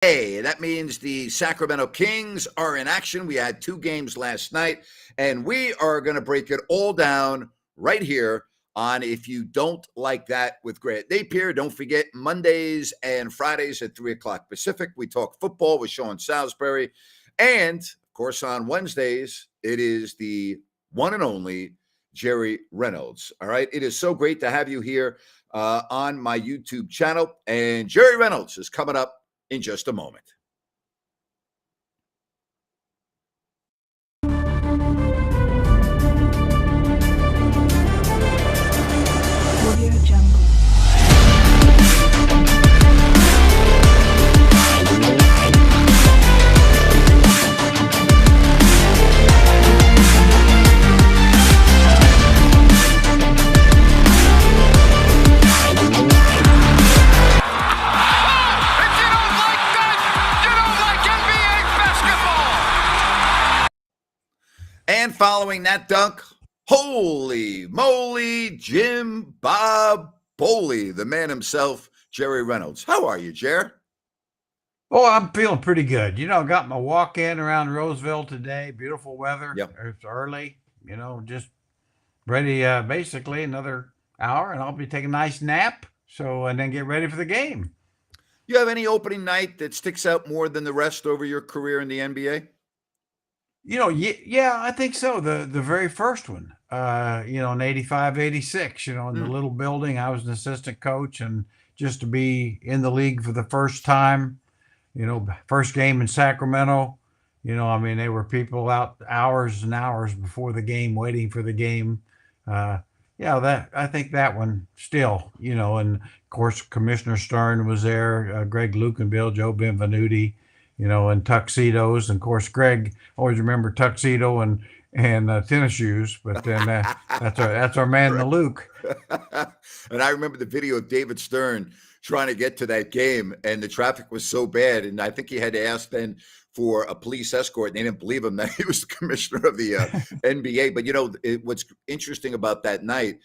Hey, that means the Sacramento Kings are in action. We had two games last night, and we are going to break it all down right here on If You Don't Like That with Grant Napier. Don't forget, Mondays and Fridays at 3 o'clock Pacific, we talk football with Sean Salisbury. And, of course, on Wednesdays, it is the one and only Jerry Reynolds. All right, it is so great to have you here on my YouTube channel. And Jerry Reynolds is coming up in just a moment. And following that dunk, holy moly, Jim Bob Boley, the man himself, Jerry Reynolds. How are you, Jer? Oh, I'm feeling pretty good. Got my walk in around Roseville today. Beautiful weather. Yep. It's early, just ready, basically another hour, and I'll be taking a nice nap. And then get ready for the game. You have any opening night that sticks out more than the rest over your career in the NBA? Yeah, I think so. The very first one, in 85, 86, in the little building. I was an assistant coach, and just to be in the league for the first time, first game in Sacramento, there were people out hours and hours before the game waiting for the game. I think that one still, and of course, Commissioner Stern was there, Greg Lukenbill, Joe Benvenuti, in tuxedos. And of course, Greg, always remember tuxedo and tennis shoes. But then that's our man, the Luke. And I remember the video of David Stern trying to get to that game, and the traffic was so bad. And I think he had to ask then for a police escort, and they didn't believe him that he was the commissioner of the NBA. But what's interesting about that night,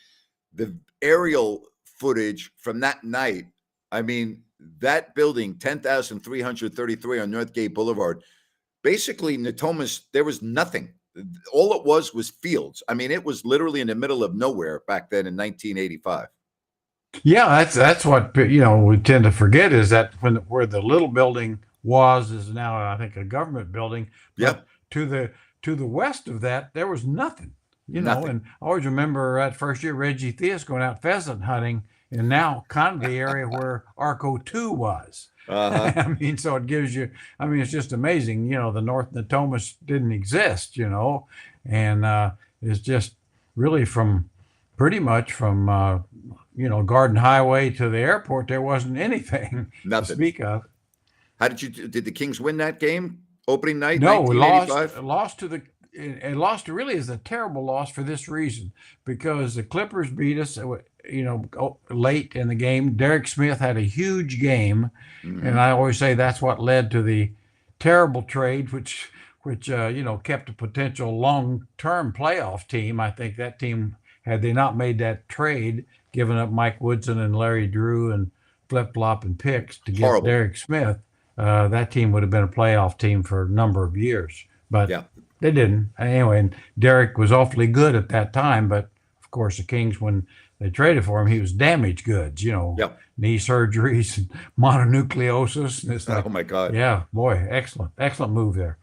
the aerial footage from that night, I mean, that building, 10,333 on Northgate Boulevard, basically Natomas, there was nothing. All it was fields. I mean, it was literally in the middle of nowhere back then in 1985. Yeah, that's what we tend to forget, is that where the little building was is now, I think, a government building. But to the west of that, there was nothing. Nothing. And I always remember that first year Reggie Theus going out pheasant hunting, and now kind of the area where Arco 2 was. Uh-huh. So it gives you, it's just amazing. The North Natomas didn't exist, and it's just really pretty much from Garden Highway to the airport, there wasn't anything to speak of. How did the Kings win that game opening night? No, we lost to and lost really is a terrible loss for this reason, because the Clippers beat us, late in the game. Derek Smith had a huge game, and I always say that's what led to the terrible trade, which kept a potential long-term playoff team. I think that team, had they not made that trade, giving up Mike Woodson and Larry Drew and flip-flop and picks to get Derek Smith, that team would have been a playoff team for a number of years. But they didn't. Anyway, and Derek was awfully good at that time, but of course the Kings, when they traded for him, he was damaged goods, knee surgeries and mononucleosis. And it's like, oh my God. Yeah, boy, excellent move there.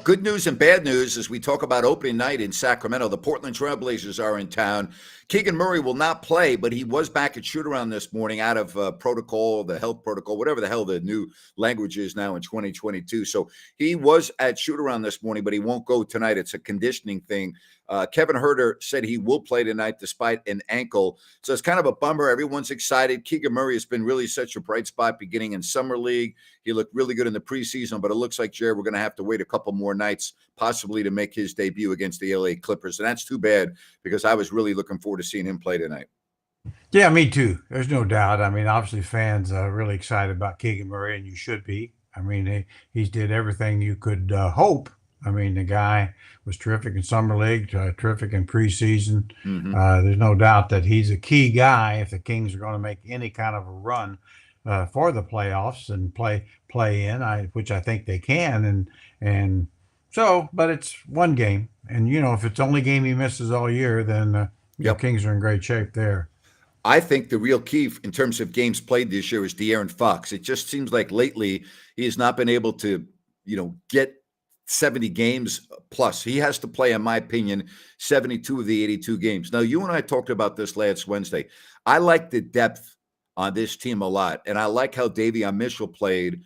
Good news and bad news as we talk about opening night in Sacramento. The Portland Trailblazers are in town. Keegan Murray will not play, but he was back at shoot-around this morning out of protocol, the health protocol, whatever the hell the new language is now in 2022. So he was at shoot-around this morning, but he won't go tonight. It's a conditioning thing. Kevin Huerter said he will play tonight despite an ankle. So it's kind of a bummer. Everyone's excited. Keegan Murray has been really such a bright spot beginning in Summer League. He looked really good in the preseason, but it looks like, Jared, we're going to have to wait a couple more nights possibly to make his debut against the LA Clippers. And that's too bad, because I was really looking forward to seeing him play tonight. Yeah, me too. There's no doubt. Obviously fans are really excited about Keegan Murray, and you should be. He's did everything you could hope. The guy was terrific in Summer League, terrific in preseason. There's no doubt that he's a key guy if the Kings are going to make any kind of a run for the playoffs and play play in, which I think they can, and so, but it's one game, and if it's the only game he misses all year, then Yep. Kings are in great shape there. I think the real key in terms of games played this year is De'Aaron Fox. It just seems like lately he has not been able to, get 70 games plus. He has to play, in my opinion, 72 of the 82 games. Now, you and I talked about this last Wednesday. I like the depth on this team a lot, and I like how Davion Mitchell played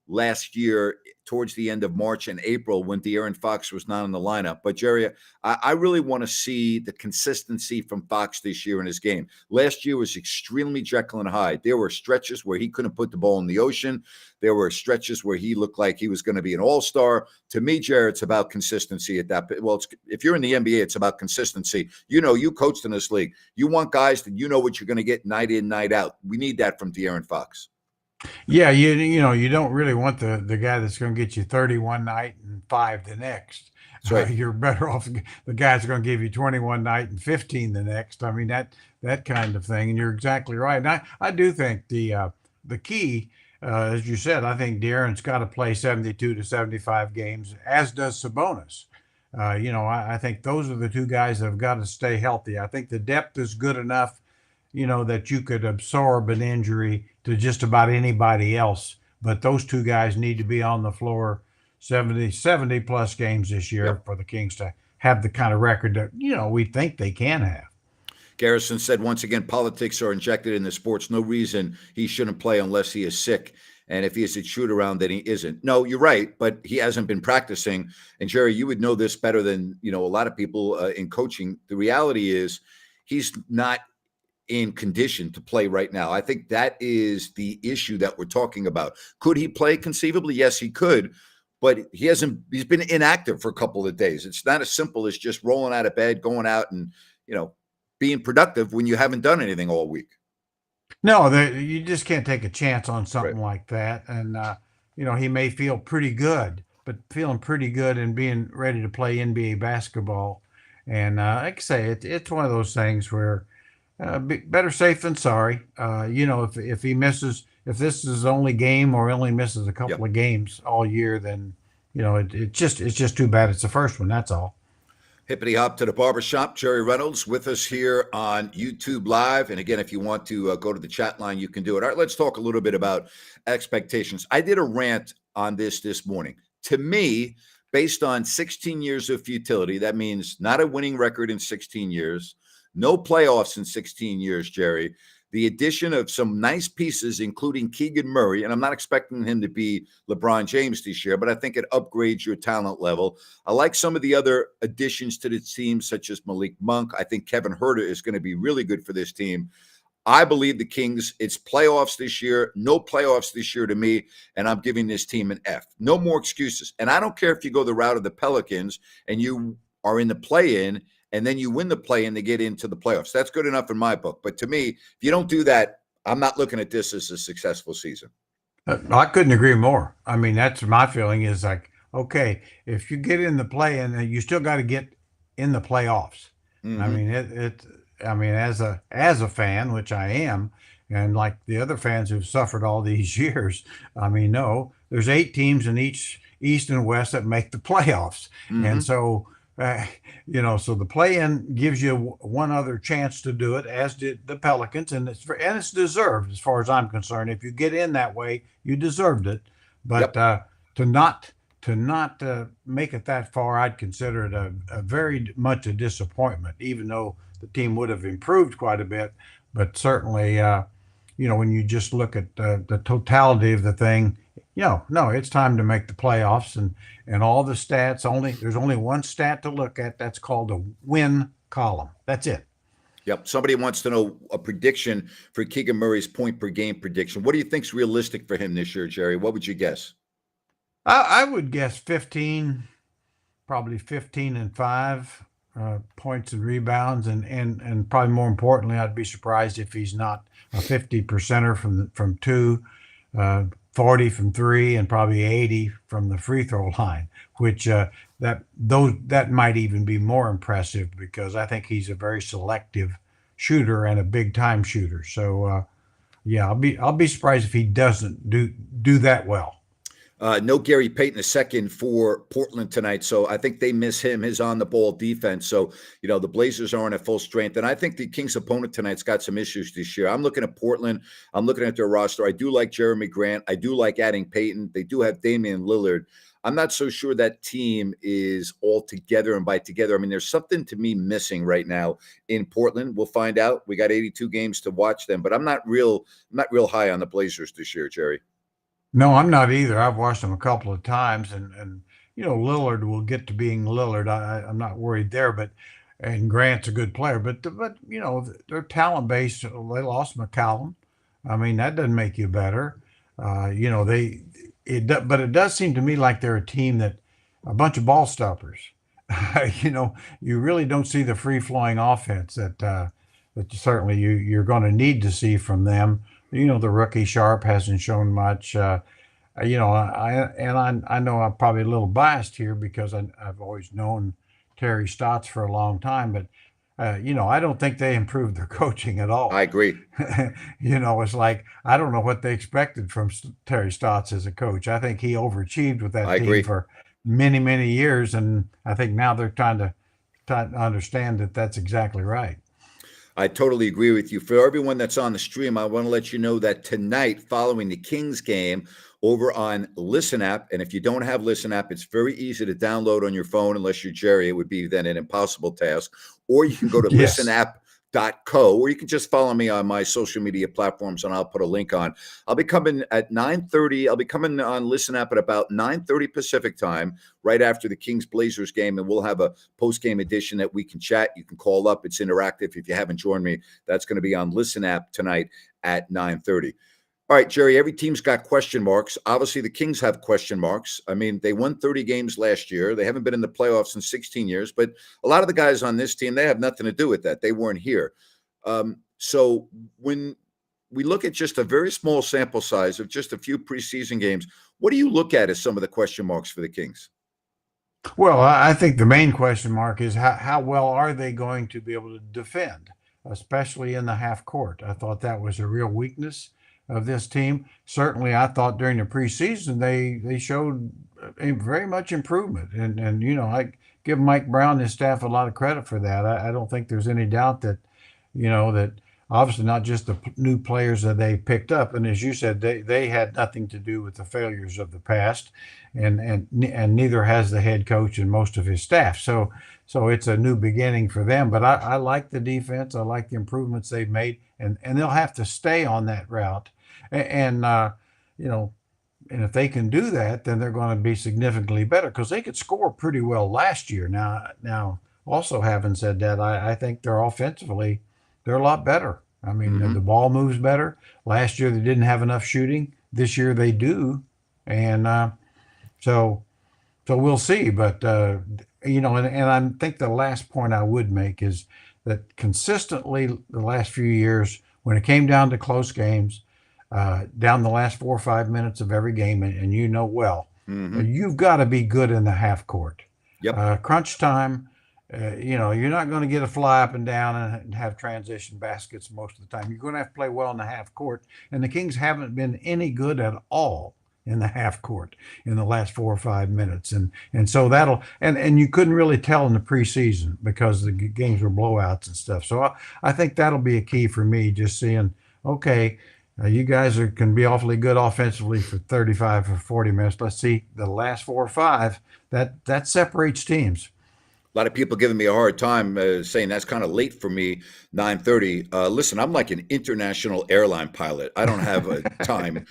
last year towards the end of March and April when De'Aaron Fox was not in the lineup. But Jerry, I really want to see the consistency from Fox this year in his game. Last year was extremely Jekyll and Hyde. There were stretches where he couldn't put the ball in the ocean. There were stretches where he looked like he was going to be an all-star. To me, Jerry, it's about consistency at that. Well, if you're in the NBA, it's about consistency. You coached in this league. You want guys that you know what you're going to get night in, night out. We need that from De'Aaron Fox. Yeah, you don't really want the guy that's going to get you 31 night and 5 the next. That's right. You're better off the guy's going to give you 21 night and 15 the next. I mean that kind of thing, and you're exactly right. And I do think the key, as you said, I think De'Aaron's got to play 72 to 75 games, as does Sabonis. I think those are the two guys that have got to stay healthy. I think the depth is good enough, that you could absorb an injury to just about anybody else. But those two guys need to be on the floor 70 plus games this year. Yep. For the Kings to have the kind of record that, we think they can have. Garrison said, once again, politics are injected in the sports. No reason he shouldn't play unless he is sick. And if he is a shoot around, then he isn't. No, you're right, but he hasn't been practicing. And Jerry, you would know this better than, a lot of people in coaching. The reality is he's not in condition to play right now. I think that is the issue that we're talking about. Could he play conceivably? Yes, he could, but he's been inactive for a couple of days. It's not as simple as just rolling out of bed, going out and, being productive when you haven't done anything all week. No, you just can't take a chance on something right. like that. And, he may feel pretty good, but feeling pretty good and being ready to play NBA basketball. And like I say, it's one of those things where, better safe than sorry. If he misses, if this is his only game or only misses a couple of games all year, then it's just too bad. It's the first one. That's all. Hippity hop to the barbershop. Jerry Reynolds with us here on YouTube Live. And again, if you want to go to the chat line, you can do it. All right, let's talk a little bit about expectations. I did a rant on this morning. To me, based on 16 years of futility, that means not a winning record in 16 years, no playoffs in 16 years, Jerry. The addition of some nice pieces, including Keegan Murray, and I'm not expecting him to be LeBron James this year, but I think it upgrades your talent level. I like some of the other additions to the team, such as Malik Monk. I think Kevin Huerter is going to be really good for this team. I believe the Kings, it's playoffs this year, no playoffs this year to me, and I'm giving this team an F. No more excuses. And I don't care if you go the route of the Pelicans and you are in the play-in, and then you win the play-in to get into the playoffs. That's good enough in my book. But to me, if you don't do that, I'm not looking at this as a successful season. I couldn't agree more. I mean, that's my feeling is like, okay, if you get in the play-in, you still got to get in the playoffs. Mm-hmm. I mean, as a fan, which I am, and like the other fans who've suffered all these years, I mean, no, there's 8 teams in each East and West that make the playoffs. Mm-hmm. And so, so the play-in gives you one other chance to do it, as did the Pelicans, and it's deserved as far as I'm concerned. If you get in that way, you deserved it. But to not make it that far, I'd consider it a very much a disappointment, even though the team would have improved quite a bit. But certainly, when you just look at the totality of the thing, no, it's time to make the playoffs, and all the stats, there's only one stat to look at. That's called a win column. That's it. Yep. Somebody wants to know a prediction for Keegan Murray's point per game prediction. What do you think's realistic for him this year, Jerry? What would you guess? I would guess 15, probably 15 and 5 points and rebounds, and probably more importantly, I'd be surprised if he's not a 50%er from 2. 40 from 3, and probably 80 from the free throw line, which that might even be more impressive, because I think he's a very selective shooter and a big time shooter. So I'll be surprised if he doesn't do that well. No Gary Payton II for Portland tonight, so I think they miss him, his on-the-ball defense. So, the Blazers aren't at full strength, and I think the Kings' opponent tonight's got some issues this year. I'm looking at Portland. I'm looking at their roster. I do like Jeremy Grant. I do like adding Payton. They do have Damian Lillard. I'm not so sure that team is all together, and by together, I mean there's something to me missing right now in Portland. We'll find out. We got 82 games to watch them, but I'm not real high on the Blazers this year, Jerry. No, I'm not either. I've watched them a couple of times, and Lillard will get to being Lillard. I'm not worried there, and Grant's a good player, but their talent base. They lost McCallum. I mean, that doesn't make you better. But it does seem to me like they're a team that a bunch of ball stoppers. You really don't see the free flowing offense that certainly you're going to need to see from them. The rookie Sharp hasn't shown much. I know I'm probably a little biased here because I've always known Terry Stotts for a long time, but I don't think they improved their coaching at all. I agree. It's like I don't know what they expected from Terry Stotts as a coach. I think he overachieved with that team for many, many years, and I think now they're trying to understand that that's exactly right. I totally agree with you. For everyone that's on the stream, I want to let you know that tonight, following the Kings game, over on Listen App, and if you don't have Listen App, it's very easy to download on your phone, unless you're Jerry. It would be then an impossible task. Or you can go to Yes. listenapp.co, or you can just follow me on my social media platforms, and I'll put a link on. I'll be coming at 9:30. I'll be coming on Listen App at about 9:30 Pacific time, right after the Kings-Blazers game, and we'll have a post-game edition that we can chat. You can call up. It's interactive. If you haven't joined me, that's going to be on Listen App tonight at 9:30. All right, Jerry, every team's got question marks. Obviously, the Kings have question marks. I mean, they won 30 games last year. They haven't been in the playoffs in 16 years, but a lot of the guys on this team, they have nothing to do with that. They weren't here. So when we look at just a very small sample size of just a few preseason games, what do you look at as some of the question marks for the Kings? Well, I think the main question mark is how well are they going to be able to defend, especially in the half court. I thought that was a real weakness of this team. Certainly, I thought during the preseason they showed a very much improvement, and I give Mike Brown and his staff a lot of credit for that. I don't think there's any doubt that that obviously not just the new players that they picked up, and as you said, they had nothing to do with the failures of the past, and neither has the head coach and most of his staff. So it's a new beginning for them. But I like the defense. I like the improvements they've made, and they'll have to stay on that route. And if they can do that, then they're going to be significantly better because they could score pretty well last year. Now, also having said that, I think they're offensively, they're a lot better. I mean, the ball moves better. Last year they didn't have enough shooting. This year they do, and so we'll see. But and I think the last point I would make is that consistently the last few years, when it came down to close games, down the last 4 or 5 minutes of every game, and you've got to be good in the half court. Yep. Crunch time, you're not going to get a fly up and down and have transition baskets most of the time. You're going to have to play well in the half court, and the Kings haven't been any good at all in the half court in the last 4 or 5 minutes, and so that'll and you couldn't really tell in the preseason because the games were blowouts and stuff. So I think that'll be a key for me, just seeing, okay, you guys can be awfully good offensively for 35 or 40 minutes. Let's see the last 4 or 5. That separates teams. A lot of people giving me a hard time saying that's kind of late for me, 9:30. Listen, I'm like an international airline pilot. I don't have a time.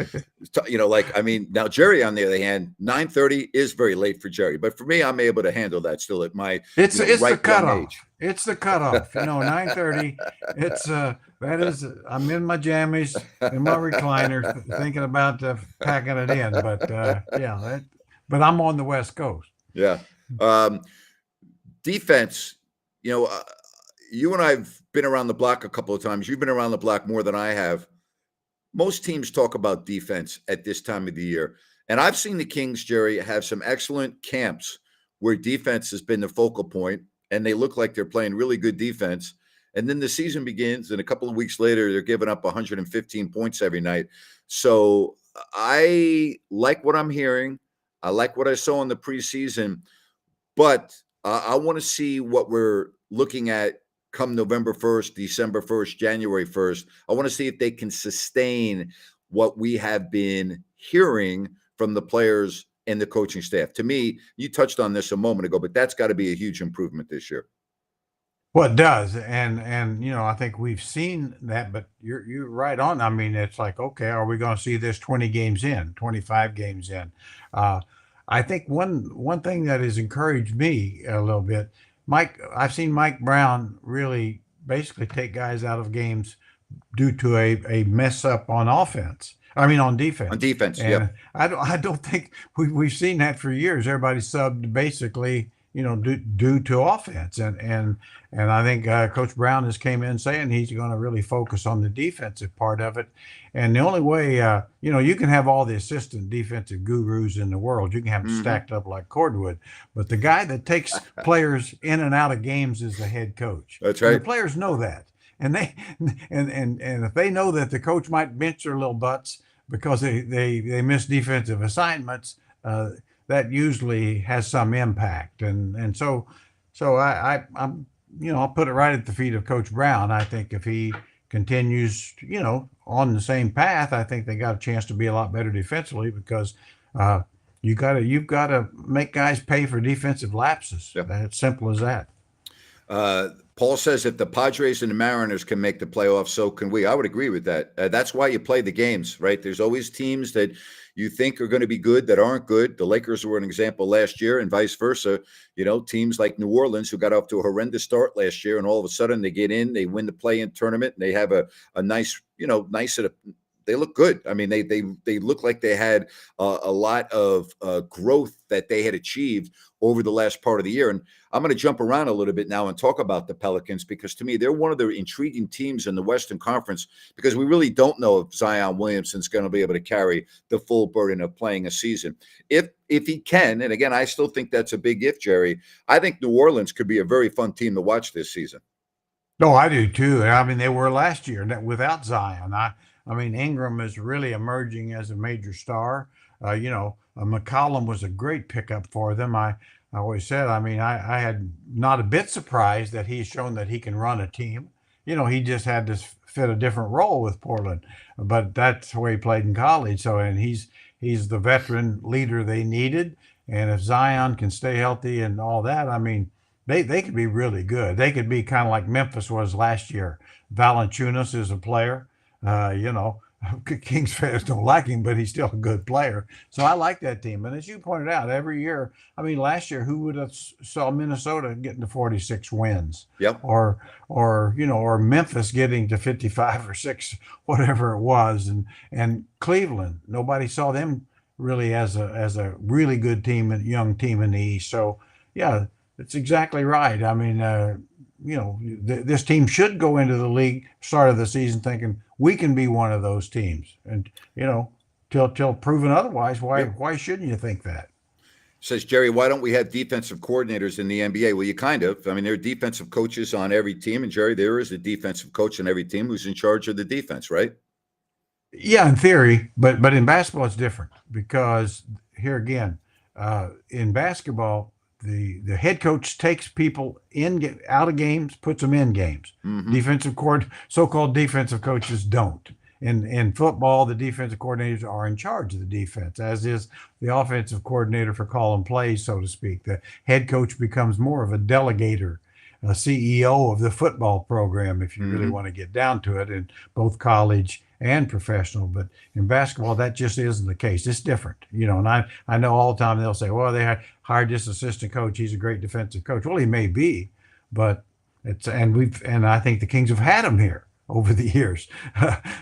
Now Jerry, on the other hand, 9:30 is very late for Jerry. But for me, I'm able to handle that still at my it's right the cutoff. age. It's the cutoff. 9:30. That is. I'm in my jammies, in my recliner, thinking about packing it in. But but I'm on the West Coast. Yeah. Defense, you and I've been around the block a couple of times. You've been around the block more than I have. Most teams talk about defense at this time of the year. And I've seen the Kings, Jerry, have some excellent camps where defense has been the focal point, and they look like they're playing really good defense. And then the season begins, and a couple of weeks later, they're giving up 115 points every night. So I like what I'm hearing. I like what I saw in the preseason, but I want to see what we're looking at come November 1st, December 1st, January 1st. I want to see if they can sustain what we have been hearing from the players and the coaching staff. To me, you touched on this a moment ago, but that's got to be a huge improvement this year. Well, it does, and I think we've seen that, but you're right on. I mean, it's like, okay, are we going to see this 20 games in, 25 games in? Uh, I think one thing that has encouraged me a little bit, Mike. I've seen Mike Brown really basically take guys out of games due to a mess up on offense. I mean, on On defense, defense, and yep. I don't think we've seen that for years. Everybody subbed basically, due to offense, and I think Coach Brown just came in saying he's going to really focus on the defensive part of it. And the only way, you can have all the assistant defensive gurus in the world, you can have them Hmm. stacked up like cordwood, but the guy that takes players in and out of games is the head coach, That's and the right. players know that. And they and if they know that the coach might bench their little butts because they miss defensive assignments, that usually has some impact. And so I'm I'll put it right at the feet of Coach Brown. I think if he continues, on the same path, I think they got a chance to be a lot better defensively because uh, you've got to make guys pay for defensive lapses. Yep. It's simple as that. Paul says if the Padres and the Mariners can make the playoffs, so can we. I would agree with that. That's why you play the games, right? There's always teams that you think are going to be good that aren't good. The Lakers were an example last year, and vice versa. Teams like New Orleans who got off to a horrendous start last year, and all of a sudden they get in, they win the play-in tournament, and they have a nice, nice. They look good. I mean, they look like they had a lot of growth that they had achieved over the last part of the year. And I'm going to jump around a little bit now and talk about the Pelicans because to me, they're one of the intriguing teams in the Western Conference because we really don't know if Zion Williamson's going to be able to carry the full burden of playing a season. If he can, and again, I still think that's a big if, Jerry, I think New Orleans could be a very fun team to watch this season. No, I do too. I mean, they were last year without Zion. I mean, Ingram is really emerging as a major star. McCollum was a great pickup for them. I always said, I mean, I had not a bit surprised that he's shown that he can run a team. He just had to fit a different role with Portland, but that's the way he played in college. So, and he's the veteran leader they needed. And if Zion can stay healthy and all that, I mean, they could be really good. They could be kind of like Memphis was last year. Valanciunas is a player. Kings fans don't like him, but he's still a good player. So I like that team. And as you pointed out, every year, I mean, last year, who would have saw Minnesota getting to 46 wins, Yep. or Memphis getting to 55 or six, whatever it was, and Cleveland, nobody saw them really as a really good team and young team in the East. So yeah, that's exactly right. I mean, this team should go into the league start of the season thinking we can be one of those teams, and till proven otherwise, Yep. why shouldn't you think that? Says Jerry, why don't we have defensive coordinators in the NBA? Well, you kind of. I mean, there are defensive coaches on every team, and Jerry, there is a defensive coach on every team who's in charge of the defense, right? Yeah, in theory, but in basketball it's different because here again, in basketball, the head coach takes people out of games, puts them in games. Hmm. So-called defensive coaches don't. In football, the defensive coordinators are in charge of the defense, as is the offensive coordinator for calling plays, so to speak. The head coach becomes more of a delegator, a CEO of the football program, if you really Hmm. want to get down to it, in both college and professional. But in basketball, that just isn't the case. It's different, And I know all the time they'll say, well, they hired this assistant coach. He's a great defensive coach. Well, he may be, but and I think the Kings have had him here over the years.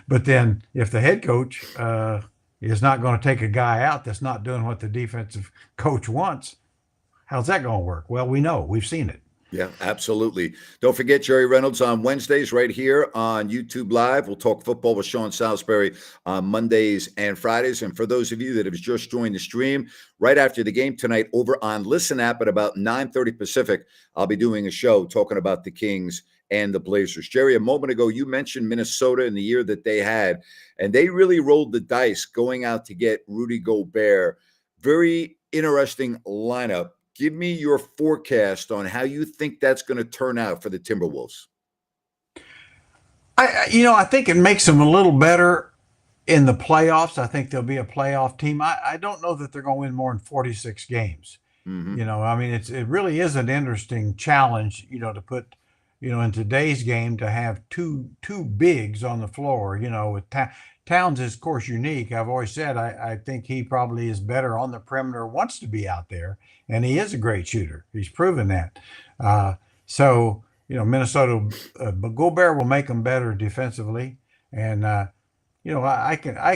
But then if the head coach is not going to take a guy out that's not doing what the defensive coach wants, how's that going to work? Well, we know. We've seen it. Yeah, absolutely. Don't forget Jerry Reynolds on Wednesdays right here on YouTube Live. We'll talk football with Sean Salisbury on Mondays and Fridays. And for those of you that have just joined the stream, right after the game tonight over on Listen App at about 9:30 Pacific, I'll be doing a show talking about the Kings and the Blazers. Jerry, a moment ago, you mentioned Minnesota in the year that they had, and they really rolled the dice going out to get Rudy Gobert. Very interesting lineup. Give me your forecast on how you think that's going to turn out for the Timberwolves. I think it makes them a little better in the playoffs. I think they'll be a playoff team. I don't know that they're going to win more than 46 games. Mm-hmm. I mean, it really is an interesting challenge, to put, in today's game to have two bigs on the floor, with Towns is of course unique. I've always said I think he probably is better on the perimeter, wants to be out there, and he is a great shooter. He's proven that. So, Minnesota, Gobert will make them better defensively, and I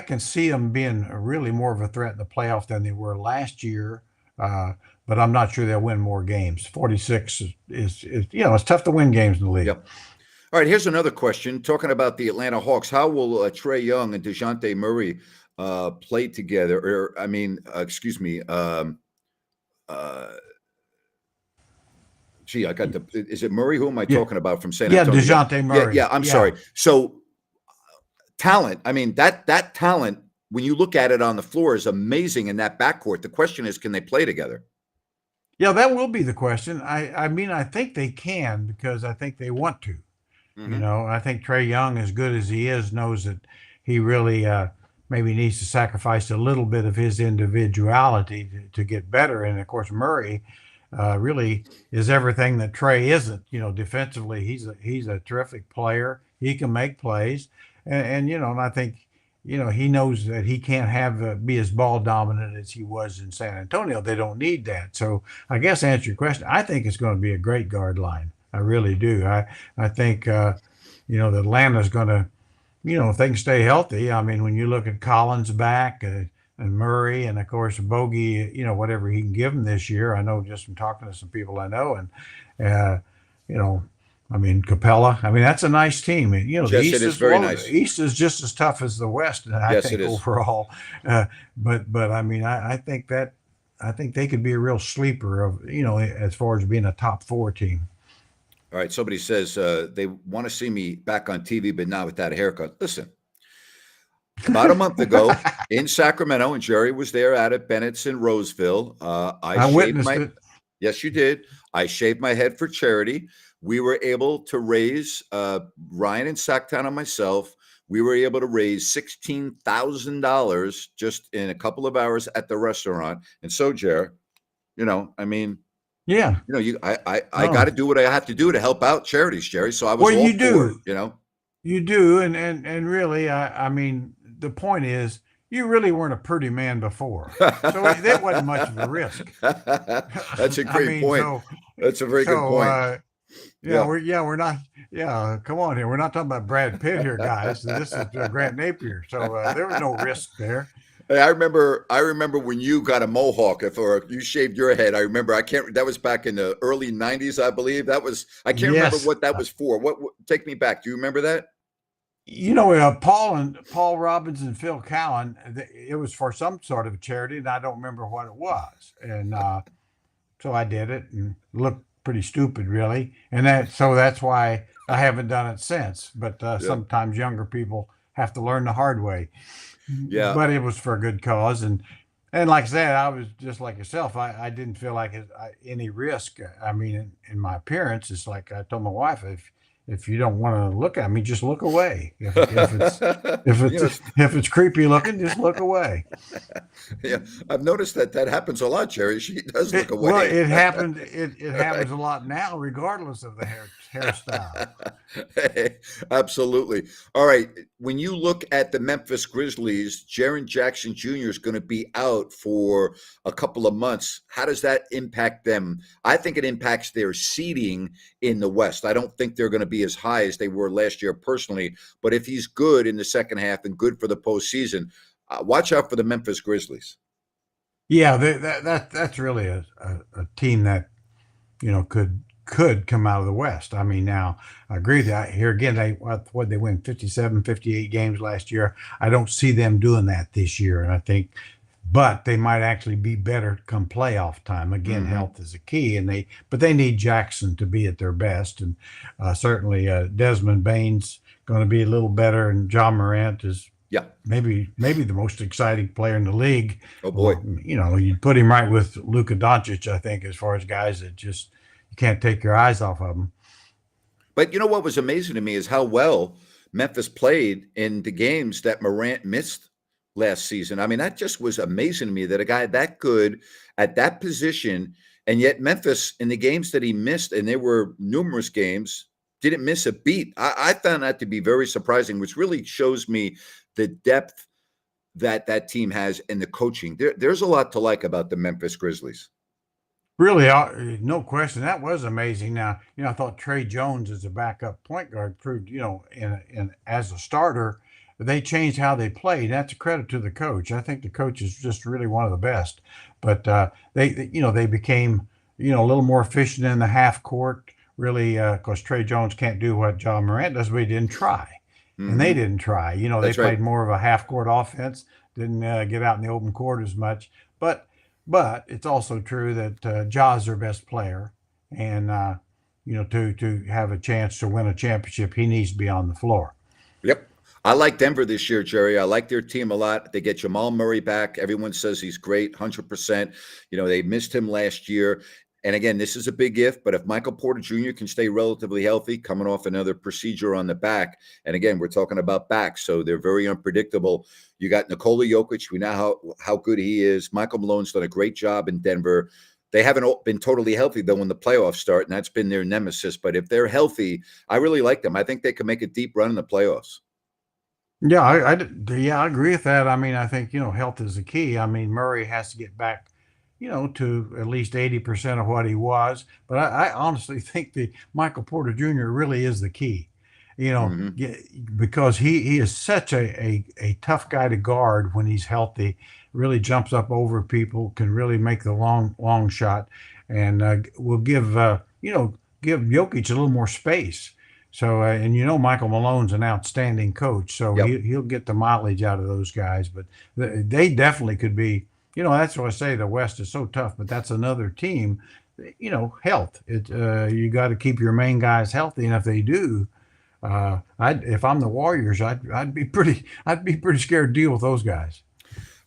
can see them being really more of a threat in the playoff than they were last year. But I'm not sure they'll win more games. 46 is it's tough to win games in the league. Yep. All right, here's another question. Talking about the Atlanta Hawks, how will Trae Young and DeJounte Murray play together? Or, excuse me. I got is it Murray? Who am I talking about from San Antonio? Yeah, DeJounte Murray. Yeah, I'm sorry. So talent, that talent, when you look at it on the floor, is amazing in that backcourt. The question is, can they play together? Yeah, that will be the question. I think they can, because I think they want to. Mm-hmm. I think Trae Young, as good as he is, knows that he really maybe needs to sacrifice a little bit of his individuality to get better. And of course, Murray really is everything that Trae isn't. Defensively, he's a terrific player. He can make plays, and I think he knows that he can't be as ball dominant as he was in San Antonio. They don't need that. So I guess to answer your question, I think it's going to be a great guard line. I really do. I think that Atlanta's going to, if they can stay healthy. I mean, when you look at Collins back and Murray, and of course Bogey, whatever he can give them this year. I know just from talking to some people I know, and Capella. That's a nice team. The East it is very nice. The East is just as tough as the West. I think overall. But I think they could be a real sleeper of as far as being a top 4 team. All right. Somebody says they want to see me back on TV, but not with that haircut. Listen, about a month ago in Sacramento, and Jerry was there out at Bennett's in Roseville. I witnessed it. Yes, you did. I shaved my head for charity. We were able to raise Ryan and Sacktown and myself. We were able to raise $16,000 just in a couple of hours at the restaurant. And so, Jerry, yeah, I got to do what I have to do to help out charities, Jerry. So I was you do. You do, and really, the point is, you really weren't a pretty man before, so that wasn't much of a risk. That's a great point. That's a very good point. We're not. Yeah, come on here. We're not talking about Brad Pitt here, guys. This is Grant Napier. So there was no risk there. Hey, I remember when you got a mohawk, or you shaved your head. That was back in the early 90s, I believe. I can't remember what that was for. What take me back. Do you remember that? Paul Robbins and Phil Cowan, it was for some sort of charity, and I don't remember what it was. And so I did it, and looked pretty stupid, really. And that's why I haven't done it since. But sometimes younger people have to learn the hard way. Yeah. But it was for a good cause, and like I said, I was just like yourself. I didn't feel like any risk. In my appearance, it's like I told my wife, if you don't want to look at me, just look away. If it's creepy looking, just look away. Yeah, I've noticed that happens a lot, Jerry. She does look away. Well, it happened. It happens a lot now, regardless of the hairstyle. Hey, absolutely. All right. When you look at the Memphis Grizzlies, Jaren Jackson Jr. is going to be out for a couple of months. How does that impact them? I think it impacts their seeding in the West. I don't think they're going to be as high as they were last year personally, but if he's good in the second half and good for the postseason, watch out for the Memphis Grizzlies. Yeah, that's really a team that could come out of the West. Now I agree with that. Here again, they win 57, 58 games last year. I don't see them doing that this year, and I think but they might actually be better come playoff time. Again, Hmm. health is a key, but they need Jackson to be at their best, and certainly Desmond Bain's going to be a little better, and John Morant is Yeah. maybe the most exciting player in the league. Oh boy. Well, you'd put him right with Luka Doncic, I think, as far as guys that just you can't take your eyes off of them. But you know what was amazing to me is how well Memphis played in the games that Morant missed last season. I mean, that just was amazing to me that a guy that good at that position, and yet Memphis in the games that he missed, and there were numerous games, didn't miss a beat. I found that to be very surprising, which really shows me the depth that that team has and the coaching. There's a lot to like about the Memphis Grizzlies. Really, no question, that was amazing. Now, I thought Trey Jones as a backup point guard proved, in as a starter, they changed how they played. That's a credit to the coach. I think the coach is just really one of the best. But they became, a little more efficient in the half court. Really, because Trey Jones can't do what John Morant does, but he didn't try, and they Hmm. didn't try. They That's right. played more of a half court offense, didn't get out in the open court as much. But it's also true that Ja's their best player, and to have a chance to win a championship, he needs to be on the floor. Yep. I like Denver this year, Jerry. I like their team a lot. They get Jamal Murray back. Everyone says he's great, 100%. They missed him last year. And again, this is a big if, but if Michael Porter Jr. can stay relatively healthy, coming off another procedure on the back, and again, we're talking about backs, so they're very unpredictable. You got Nikola Jokic. We know how good he is. Michael Malone's done a great job in Denver. They haven't been totally healthy, though, when the playoffs start, and that's been their nemesis. But if they're healthy, I really like them. I think they can make a deep run in the playoffs. Yeah, I agree with that. I mean, I think health is the key. I mean, Murray has to get back, to at least 80% of what he was. But I honestly think the Michael Porter Jr. really is the key. Hmm. Because he is such a tough guy to guard when he's healthy. Really jumps up over people, can really make the long shot, and will give Jokic a little more space. So and Michael Malone's an outstanding coach, so Yep. he'll get the mileage out of those guys. But they definitely could be. That's what I say. The West is so tough, but that's another team. Health. You got to keep your main guys healthy, and if they do, if I'm the Warriors, I'd be pretty scared to deal with those guys.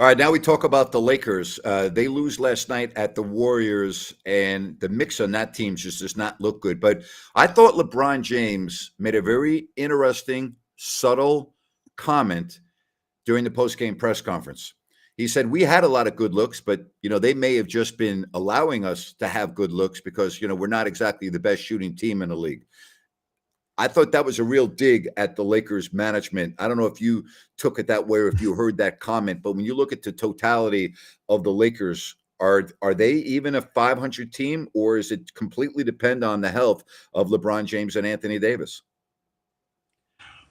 All right, now we talk about the Lakers. They lose last night at the Warriors, and the mix on that team just does not look good. But I thought LeBron James made a very interesting, subtle comment during the post-game press conference. He said, "We had a lot of good looks, but they may have just been allowing us to have good looks because we're not exactly the best shooting team in the league." I thought that was a real dig at the Lakers management. I don't know if you took it that way or if you heard that comment, but when you look at the totality of the Lakers, are they even a 500 team, or is it completely depend on the health of LeBron James and Anthony Davis?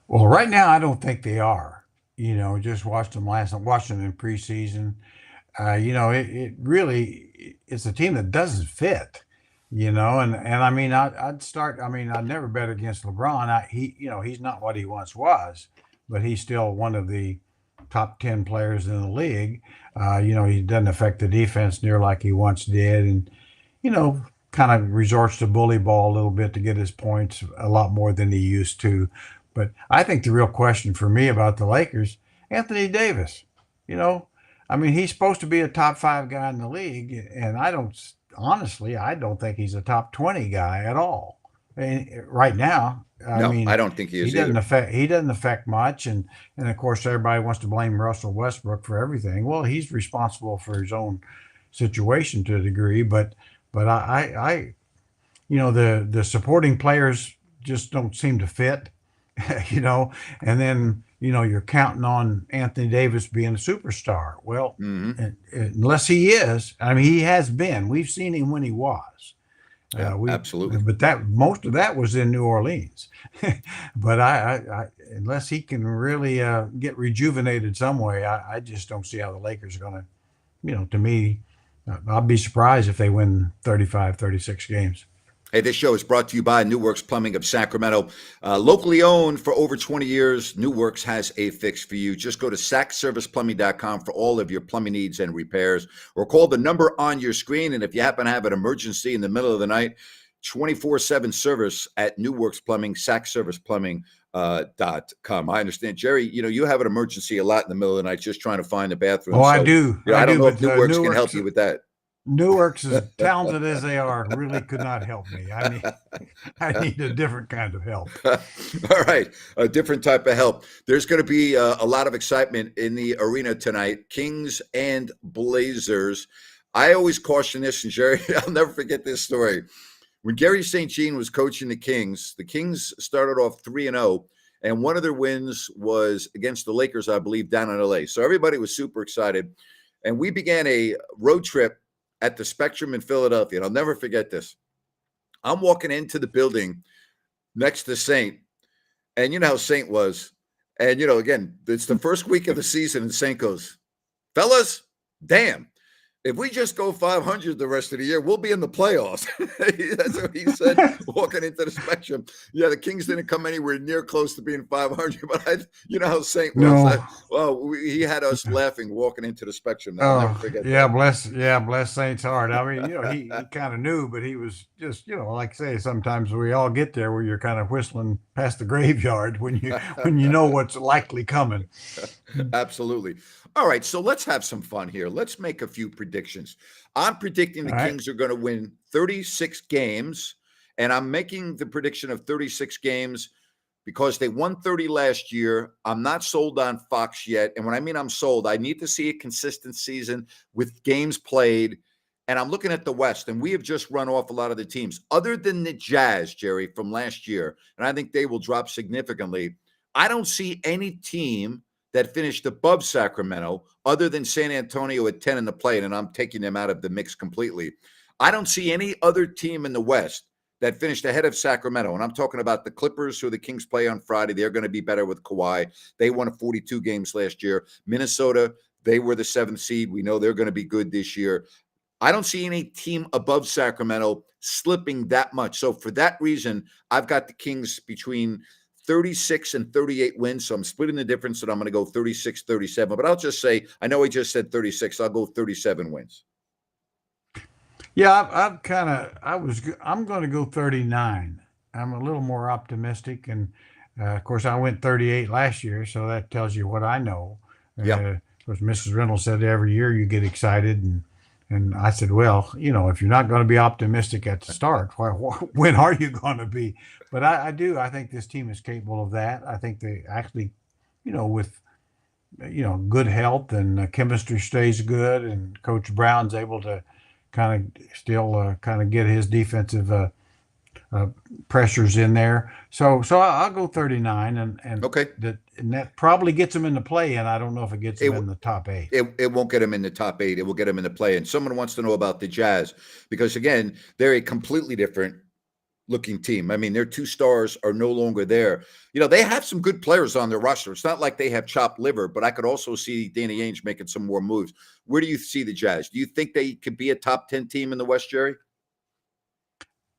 Well, right now, I don't think they are. Just watched them in preseason. It really it's a team that doesn't fit. And I mean, I'd start. I mean, I'd never bet against LeBron. He's not what he once was, but he's still one of the top 10 players in the league. He doesn't affect the defense near like he once did, and kind of resorts to bully ball a little bit to get his points a lot more than he used to. But I think the real question for me about the Lakers, Anthony Davis. You know, I mean, he's supposed to be a top five guy in the league, and I don't think he's a top 20 guy at all. And right now, I No, I mean, don't think he he is doesn't either. affect he doesn't affect much, and of course everybody wants to blame Russell Westbrook for everything. Well, he's responsible for his own situation to a degree, but the supporting players just don't seem to fit, you know, and then you're counting on Anthony Davis being a superstar. Well, Hmm. unless he is, I mean, he has been. We've seen him when he was. Yeah, We, absolutely. but that most of that was in New Orleans. But unless he can really get rejuvenated some way, I just don't see how the Lakers are going to. To me, I'll be surprised if they win 35, 36 games. Hey, this show is brought to you by New Works Plumbing of Sacramento. Locally owned for over 20 years, New Works has a fix for you. Just go to sacserviceplumbing.com for all of your plumbing needs and repairs, or call the number on your screen. And if you happen to have an emergency in the middle of the night, 24/7 service at New Works Plumbing, sacserviceplumbing.com. I understand, Jerry, you have an emergency a lot in the middle of the night just trying to find the bathroom. Oh, I do. I don't know if but New Works can help you with that. Newark's, as talented as they are, really could not help me. I need a different kind of help. All right, a different type of help. There's going to be a lot of excitement in the arena tonight. Kings and Blazers. I always caution this, and Jerry, I'll never forget this story. When Gary St. Jean was coaching the Kings started off 3-0, and one of their wins was against the Lakers, I believe, down in LA. So everybody was super excited, and we began a road trip at the Spectrum in Philadelphia. And I'll never forget this. I'm walking into the building next to Saint, and you know how Saint was. And, again, it's the first week of the season, and Saint goes, fellas, damn, if we just go 500 the rest of the year, we'll be in the playoffs. That's what he said walking into the Spectrum. Yeah, the Kings didn't come anywhere near close to being 500, but you know how Saint was. No. He had us laughing walking into the Spectrum. I'll never forget that. Bless Saint's heart. I mean, he kind of knew, but he was just, like I say, sometimes we all get there where you're kind of whistling past the graveyard when you know what's likely coming. Absolutely. All right, so let's have some fun here. Let's make a few predictions. I'm predicting the Kings are going to win 36 games, and I'm making the prediction of 36 games because they won 30 last year. I'm not sold on Fox yet, and when I mean I'm sold, I need to see a consistent season with games played, and I'm looking at the West, and we have just run off a lot of the teams. Other than the Jazz, Jerry, from last year, and I think they will drop significantly, I don't see any team that finished above Sacramento, other than San Antonio at 10 in the play, and I'm taking them out of the mix completely. I don't see any other team in the West that finished ahead of Sacramento, and I'm talking about the Clippers, who the Kings play on Friday. They're going to be better with Kawhi. They won 42 games last year. Minnesota, they were the 7th seed. We know they're going to be good this year. I don't see any team above Sacramento slipping that much. So for that reason, I've got the Kings between 36 and 38 wins. So I'm splitting the difference, and I'm going to go 36-37. But I'll just say, I know he just said 36. I'll go 37 wins. Yeah, I'm going to go 39. I'm a little more optimistic. And of course, I went 38 last year. So that tells you what I know. Yeah. Of course, Mrs. Reynolds said every year you get excited. And I said, well, if you're not going to be optimistic at the start, when are you going to be? But I think this team is capable of that. I think they actually, with, good health and chemistry stays good, and Coach Brown's able to kind of still kind of get his defensive pressures in there. So I'll go 39, and okay. And that probably gets them in the play, and I don't know if it gets them in the top 8. It won't get them in the top 8. It will get them in the play. And someone wants to know about the Jazz because, again, they're a completely different looking team. I mean, their 2 stars are no longer there. They have some good players on their roster. It's not like they have chopped liver, but I could also see Danny Ainge making some more moves. Where do you see the Jazz? Do you think they could be a top 10 team in the West, Jerry?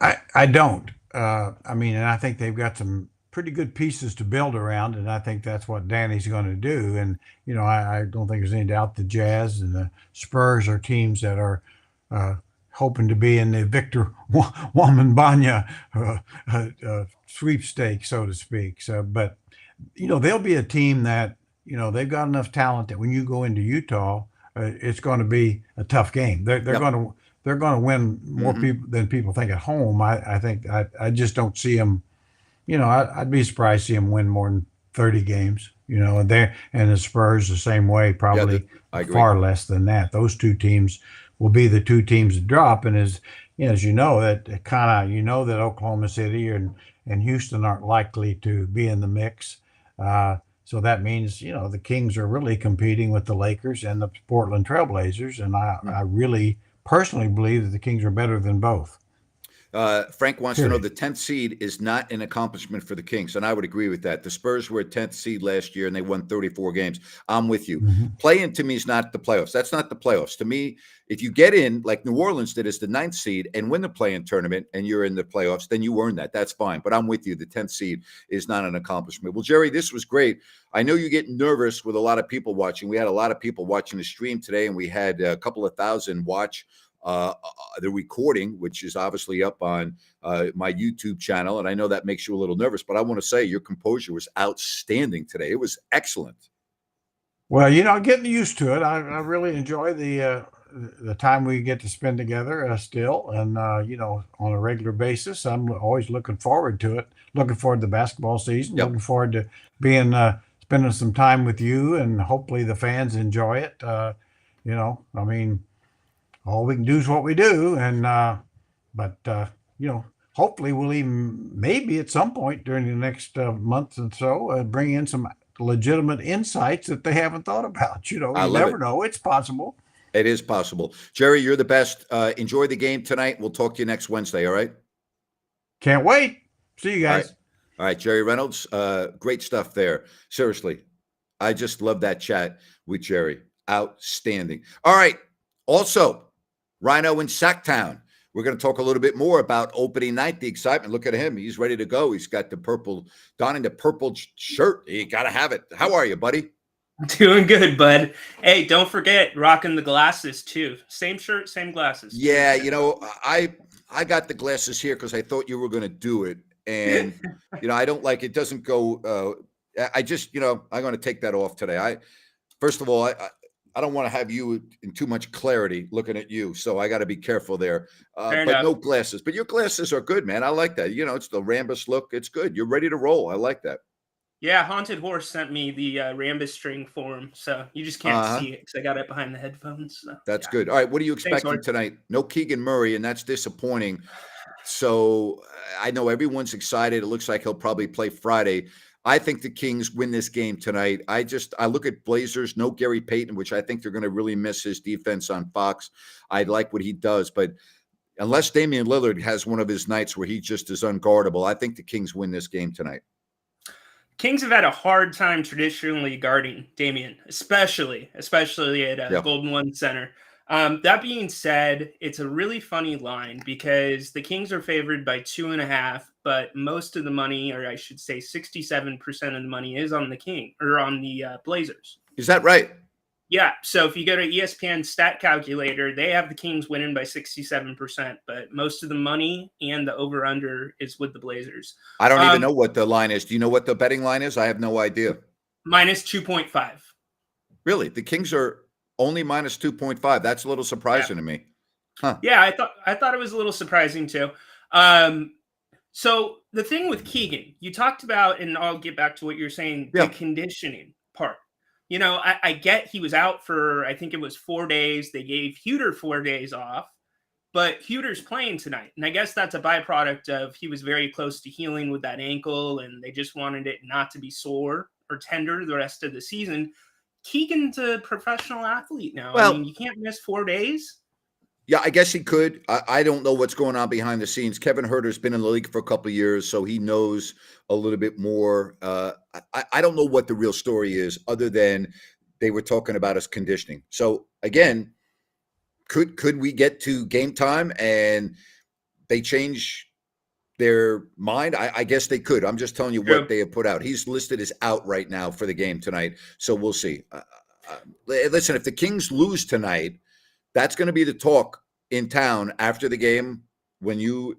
I don't. And I think they've got some pretty good pieces to build around, and I think that's what Danny's going to do. And I don't think there's any doubt the Jazz and the Spurs are teams that are hoping to be in the Victor Wembanyama sweepstakes, so to speak. But they'll be a team that they've got enough talent that when you go into Utah, it's going to be a tough game. They're going to win more people than people think at home. I think I just don't see them. I'd be surprised to see them win more than 30 games. And the Spurs the same way, probably far less than that. Those 2 teams will be the 2 teams that drop. And as that Oklahoma City and Houston aren't likely to be in the mix. So that means, the Kings are really competing with the Lakers and the Portland Trailblazers. And I really personally believe that the Kings are better than both. Frank wants to know Period. the 10th seed is not an accomplishment for the Kings, and I would agree with that. The Spurs were a 10th seed last year, and they won 34 games. I'm with you. Mhm. Playing to me is not the playoffs. That's not the playoffs. To me, if you get in like New Orleans did as the 9th seed and win the play-in tournament and you're in the playoffs, then you earn that. That's fine. But I'm with you. The 10th seed is not an accomplishment. Well, Jerry, this was great. I know you get nervous with a lot of people watching. We had a lot of people watching the stream today, and we had a couple of thousand watch the recording, which is obviously up on my YouTube channel. And I know that makes you a little nervous, but I want to say your composure was outstanding today. It was excellent. Well, getting used to it. I really enjoy the time we get to spend together still, and on a regular basis. I'm always looking forward to it. Looking forward to the basketball season. Yep. Looking forward to being spending some time with you, and hopefully the fans enjoy it. I mean, all we can do is what we do, and but hopefully we'll even maybe at some point during the next month or so bring in some legitimate insights that they haven't thought about. You I love never it. know; it's possible. It is possible. Jerry, you're the best. Enjoy the game tonight. We'll talk to you next Wednesday. All right. Can't wait. See you All guys. right. All right, Jerry Reynolds. Great stuff there. Seriously, I just love that chat with Jerry. Outstanding. All right. Also, Rhino in Sacktown. We're going to talk a little bit more about opening night, the excitement. Look at him. He's ready to go. He's got the purple, donning the purple shirt. You got to have it. How are you, buddy? Doing good, bud. Hey, don't forget rocking the glasses too. Same shirt, same glasses. Yeah, I got the glasses here because I thought you were going to do it. And, I don't like it. Doesn't go. I just, I'm going to take that off today. First of all, I don't want to have you in too much clarity looking at you. So I got to be careful there. Fair But enough. no glasses. But your glasses are good, man. I like that. It's the Rambus look. It's good. You're ready to roll. I like that. Yeah, Haunted Horse sent me the Rambus string form, so you just can't see it because I got it behind the headphones. So, That's yeah. good. All right. What are you Thanks, expecting Lord. tonight? No Keegan Murray, and that's disappointing. So I know everyone's excited. It looks like he'll probably play Friday. I think the Kings win this game tonight. I look at Blazers, no Gary Payton, which I think they're going to really miss his defense on Fox. I like what he does, but unless Damian Lillard has one of his nights where he just is unguardable, I think the Kings win this game tonight. Kings have had a hard time traditionally guarding Damian, especially at Golden One Center. That being said, it's a really funny line because the Kings are favored by 2.5, but most of the money, or I should say 67% of the money, is on the Blazers. Is that right? Yeah. So if you go to ESPN stat calculator, they have the Kings winning by 67%, but most of the money and the over-under is with the Blazers. I don't even know what the line is. Do you know what the betting line is? I have no idea. Minus 2.5. Really? The Kings are only minus 2.5. That's a little surprising to me. Huh. Yeah, I thought it was a little surprising too. So the thing with Keegan, you talked about, and I'll get back to what you're saying, the conditioning part. I get he was out for, I think it was 4 days. They gave Huter 4 days off, but Huter's playing tonight. And I guess that's a byproduct of he was very close to healing with that ankle, and they just wanted it not to be sore or tender the rest of the season. Keegan's a professional athlete now. Well, I mean, you can't miss 4 days. Yeah, I guess he could. I don't know what's going on behind the scenes. Kevin Huerter's been in the league for a couple of years, so he knows a little bit more. I don't know what the real story is other than they were talking about his conditioning. So, again, could we get to game time and they change their mind? I guess they could. I'm just telling you what they have put out. He's listed as out right now for the game tonight, so we'll see. Listen, if the Kings lose tonight, that's going to be the talk in town after the game when you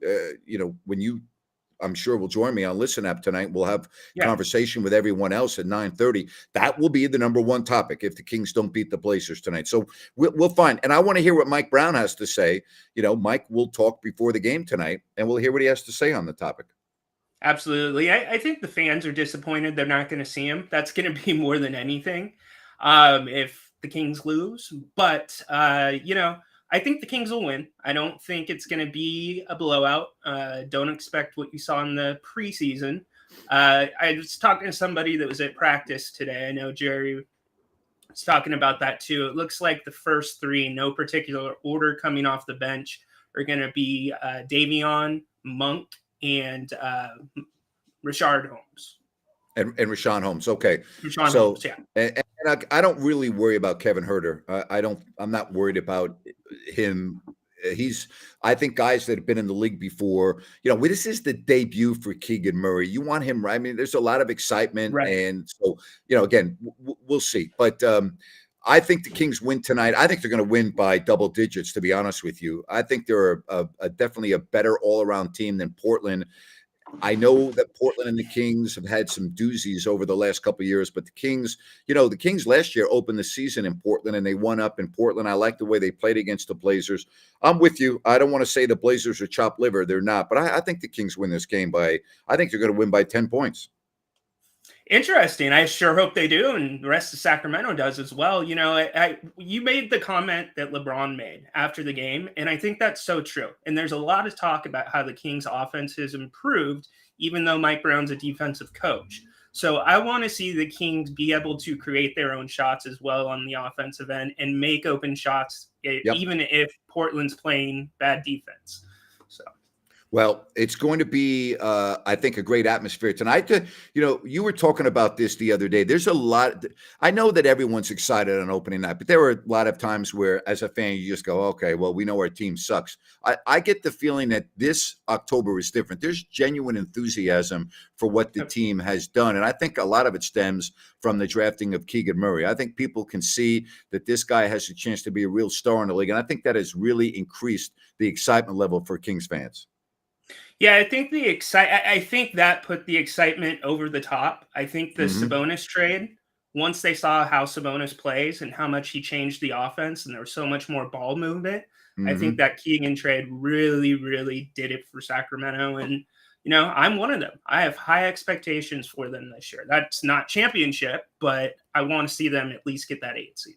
I'm sure will join me on Listen App tonight. We'll have conversation with everyone else at 9:30. That will be the number one topic if the Kings don't beat the Blazers tonight. So we'll find. And I want to hear what Mike Brown has to say. Mike will talk before the game tonight, and we'll hear what he has to say on the topic. Absolutely. I think the fans are disappointed they're not going to see him. That's going to be more than anything if the Kings lose. But, I think the Kings will win. I don't think it's going to be a blowout. Don't expect what you saw in the preseason. I was talking to somebody that was at practice today. I know Jerry was talking about that too. It looks like the first three, no particular order coming off the bench. are going to be Davion, Monk, and Rashard Holmes. And Rashawn Holmes. Okay. Rashawn So, Holmes, yeah. and I don't really worry about Kevin Herter. I'm not worried about him. I think guys that have been in the league before, this is the debut for Keegan Murray. You want him, right? I mean, there's a lot of excitement. Right. And so, again, we'll see. But I think the Kings win tonight. I think they're going to win by double digits, to be honest with you. I think they're definitely a better all-around team than Portland. I know that Portland and the Kings have had some doozies over the last couple of years, but the Kings last year opened the season in Portland and they won up in Portland. I like the way they played against the Blazers. I'm with you. I don't want to say the Blazers are chopped liver. They're not, but I think the Kings win this game I think they're going to win by 10 points. Interesting. I sure hope they do, and the rest of Sacramento does as well. You made the comment that LeBron made after the game, and I think that's so true. And there's a lot of talk about how the Kings' offense has improved, even though Mike Brown's a defensive coach. So I want to see the Kings be able to create their own shots as well on the offensive end and make open shots, even if Portland's playing bad defense. So. Well, it's going to be, I think, a great atmosphere tonight. You were talking about this the other day. There's a lot. I know that everyone's excited on opening night, but there were a lot of times where, as a fan, you just go, okay, well, we know our team sucks. I get the feeling that this October is different. There's genuine enthusiasm for what the team has done. And I think a lot of it stems from the drafting of Keegan Murray. I think people can see that this guy has a chance to be a real star in the league. And I think that has really increased the excitement level for Kings fans. Yeah, I think I think that put the excitement over the top. I think the Sabonis trade, once they saw how Sabonis plays and how much he changed the offense and there was so much more ball movement, I think that Keegan trade really, really did it for Sacramento. And, I'm one of them. I have high expectations for them this year. That's not championship, but I want to see them at least get that 8 seed.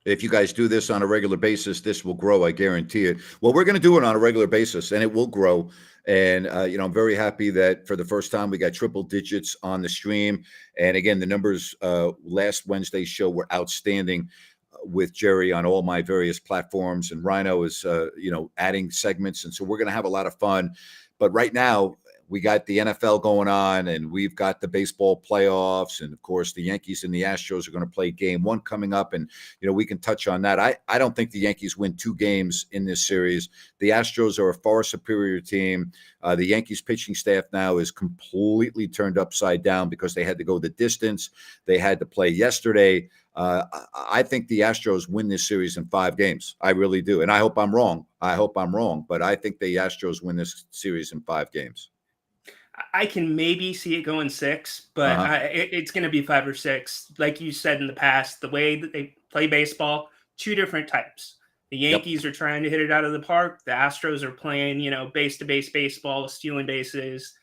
If you guys do this on a regular basis, this will grow. I guarantee it. Well, we're going to do it on a regular basis, and it will grow. And, I'm very happy that for the first time we got triple digits on the stream. And again, the numbers last Wednesday's show were outstanding with Jerry on all my various platforms. And Rhino is, adding segments. And so we're going to have a lot of fun. But right now, we got the NFL going on, and we've got the baseball playoffs. And, of course, the Yankees and the Astros are going to play game one coming up. And, we can touch on that. I don't think the Yankees win 2 games in this series. The Astros are a far superior team. The Yankees pitching staff now is completely turned upside down because they had to go the distance. They had to play yesterday. I think the Astros win this series in 5 games. I really do. And I hope I'm wrong. But I think the Astros win this series in 5 games. I can maybe see it going 6, but it's going to be 5 or 6. Like you said in the past, the way that they play baseball, 2 different types. The Yankees are trying to hit it out of the park. The Astros are playing, base-to-base baseball, stealing bases,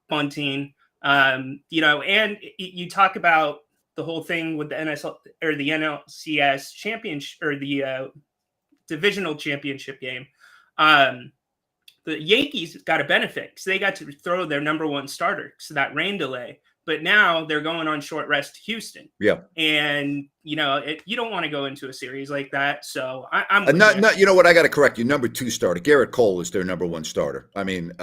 bunting. And you talk about the whole thing with the NSL or the NLCS championship or the divisional championship game. The Yankees got a benefit because they got to throw their number 1 starter. So that rain delay, but now they're going on short rest to Houston. Yeah. And, you don't want to go into a series like that. So I'm not, you know what? I got to correct you. Number 2 starter. Garrett Cole is their number 1 starter. I mean,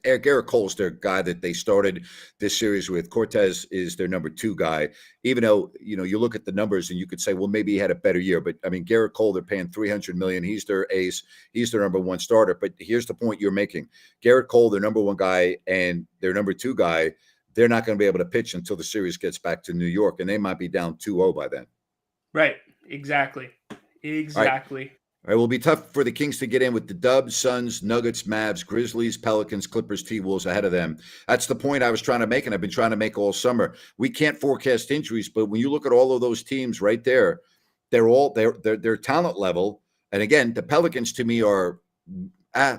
Garrett Cole is their guy that they started this series with. Cortez is their number 2 guy, even though, you look at the numbers and you could say, well, maybe he had a better year. But I mean, Garrett Cole, they're paying $300 million. He's their ace. He's their number 1 starter. But here's the point you're making. Garrett Cole, their number 1 guy, and their number 2 guy, they're not going to be able to pitch until the series gets back to New York, and they might be down 2-0 by then. Right. Exactly. All right, it will be tough for the Kings to get in with the Dubs, Suns, Nuggets, Mavs, Grizzlies, Pelicans, Clippers, T-Wolves ahead of them. That's the point I was trying to make, and I've been trying to make all summer. We can't forecast injuries, but when you look at all of those teams right there, they're talent level. And again, the Pelicans to me are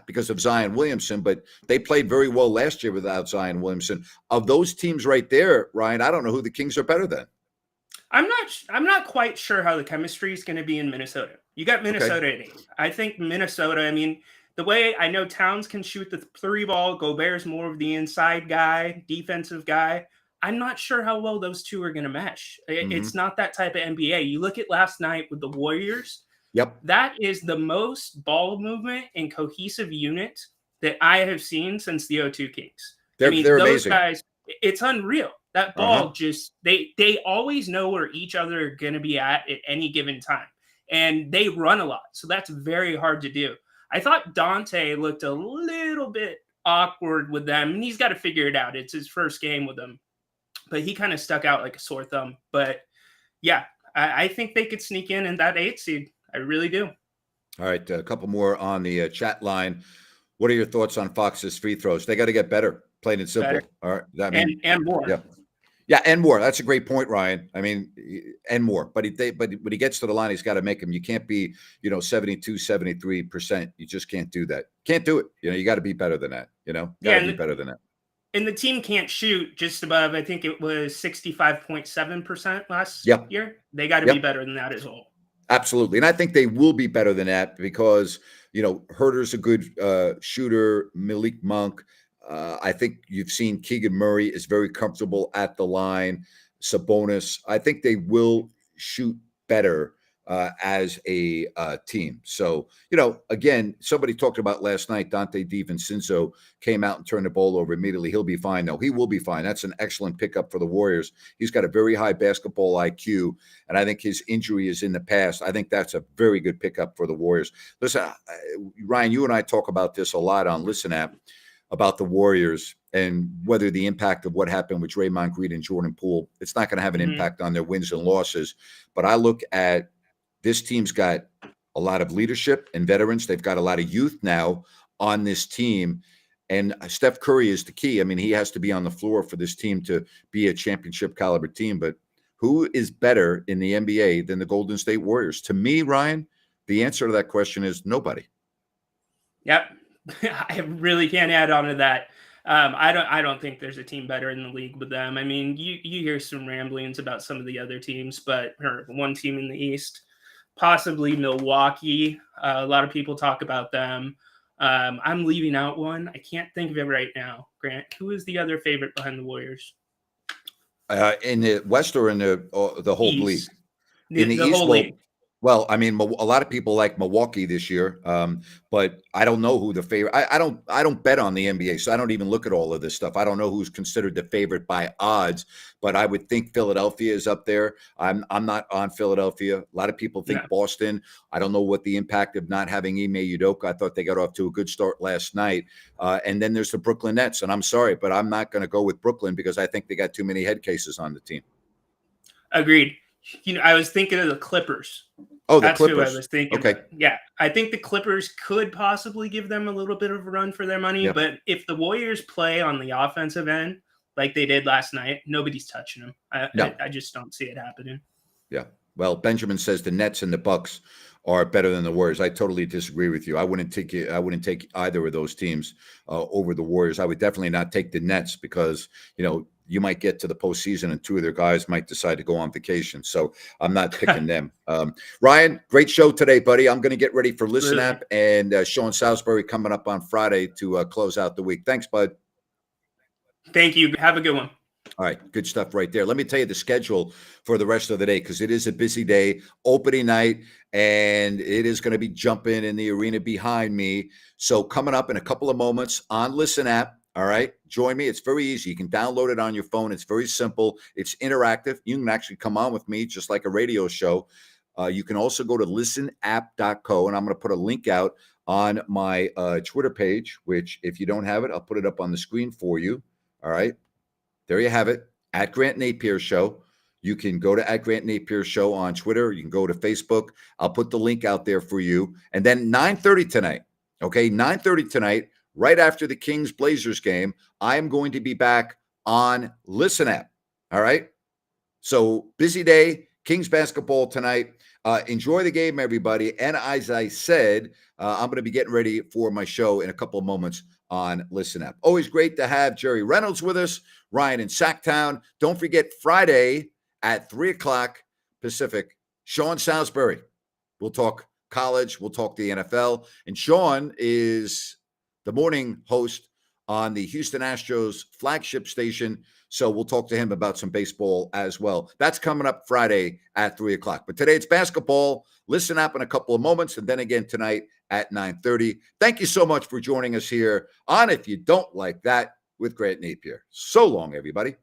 because of Zion Williamson, but they played very well last year without Zion Williamson. Of those teams right there, Ryan, I don't know who the Kings are better than. I'm not quite sure how the chemistry is going to be in Minnesota. You got Minnesota at 8. I think Minnesota, the way I know Towns can shoot the 3 ball, Gobert's more of the inside guy, defensive guy. I'm not sure how well those two are going to mesh. It's not that type of NBA. You look at last night with the Warriors, Yep. That is the most ball movement and cohesive unit that I have seen since the 02 Kings. I mean, They're those amazing. guys, it's unreal. That Uh-huh. ball just they always know where each other are going to be at any given time, and they run a lot, so that's very hard to do. I thought Dante looked a little bit awkward with them, and he's got to figure it out. It's his first game with them, but he kind of stuck out like a sore thumb. But yeah, I think they could sneak in that 8 seed. I really do. All right, a couple more on the chat line. What are your thoughts on Fox's free throws? They got to get better, plain and simple. Better. All right, I mean, and more. Yeah. Yeah, and more. That's a great point, Ryan. I mean, and more. But when he gets to the line, he's got to make them. You can't be, 72, 73%. You just can't do that. Can't do it. You got to be better than that. Got to be better than that. And the team can't shoot just above, I think it was 65.7% last year. They got to be better than that as well. Absolutely. And I think they will be better than that because, Herter's a good shooter, Malik Monk. I think you've seen Keegan Murray is very comfortable at the line. Sabonis, I think they will shoot better as a team. So, again, somebody talked about last night, Dante DiVincenzo came out and turned the ball over immediately. He'll be fine, though. He will be fine. That's an excellent pickup for the Warriors. He's got a very high basketball IQ, and I think his injury is in the past. I think that's a very good pickup for the Warriors. Listen, Ryan, you and I talk about this a lot on Listen App about the Warriors and whether the impact of what happened with Draymond Green and Jordan Poole, it's not going to have an impact on their wins and losses. But I look at this team's got a lot of leadership and veterans. They've got a lot of youth now on this team. And Steph Curry is the key. I mean, he has to be on the floor for this team to be a championship caliber team. But who is better in the NBA than the Golden State Warriors? To me, Ryan, the answer to that question is nobody. Yep. I really can't add on to that. I don't think there's a team better in the league with them. I mean, you hear some ramblings about some of the other teams, but one team in the East, possibly Milwaukee. A lot of people talk about them. I'm leaving out one. I can't think of it right now. Grant, who is the other favorite behind the Warriors? In the West or in the whole East. league? In the East, whole league. Well, I mean, a lot of people like Milwaukee this year, but I don't know who the favorite. I don't bet on the NBA, so I don't even look at all of this stuff. I don't know who's considered the favorite by odds, but I would think Philadelphia is up there. I'm not on Philadelphia. A lot of people think Boston. I don't know what the impact of not having Ime Udoka. I thought they got off to a good start last night, and then there's the Brooklyn Nets. And I'm sorry, but I'm not going to go with Brooklyn because I think they got too many head cases on the team. Agreed. I was thinking of the Clippers. Oh, the That's Clippers. who I was thinking. Okay. Of. Yeah, I think the Clippers could possibly give them a little bit of a run for their money. But if the Warriors play on the offensive end like they did last night, nobody's touching them. I just don't see it happening. Yeah. Well, Benjamin says the Nets and the Bucks are better than the Warriors. I totally disagree with you. I wouldn't take either of those teams over the Warriors. I would definitely not take the Nets because, you might get to the postseason and two of their guys might decide to go on vacation. So I'm not picking them. Ryan, great show today, buddy. I'm going to get ready for Listen App and Sean Salisbury coming up on Friday to close out the week. Thanks, bud. Thank you. Have a good one. All right, good stuff right there. Let me tell you the schedule for the rest of the day because it is a busy day, opening night, and it is going to be jumping in the arena behind me. So coming up in a couple of moments on Listen App, all right, join me. It's very easy. You can download it on your phone. It's very simple. It's interactive. You can actually come on with me just like a radio show. You can also go to listenapp.co, and I'm going to put a link out on my Twitter page, which if you don't have it, I'll put it up on the screen for you. All right. There you have it, at Grant Napier Show. You can go to at Grant Napier Show on Twitter. You can go to Facebook. I'll put the link out there for you. And then 9:30 tonight, okay, 9:30 tonight, right after the Kings-Blazers game, I am going to be back on Listen App, all right? So busy day, Kings basketball tonight. Enjoy the game, everybody. And as I said, I'm going to be getting ready for my show in a couple of moments on Listen App. Always great to have Jerry Reynolds with us, Ryan in Sacktown. Don't forget Friday at 3 o'clock Pacific, Sean Salisbury. We'll talk college. We'll talk the NFL. And Sean is the morning host on the Houston Astros flagship station. So we'll talk to him about some baseball as well. That's coming up Friday at 3 o'clock. But today it's basketball. Listen up in a couple of moments, and then again tonight at 9:30. Thank you so much for joining us here on If You Don't Like That with Grant Napier. So long, everybody.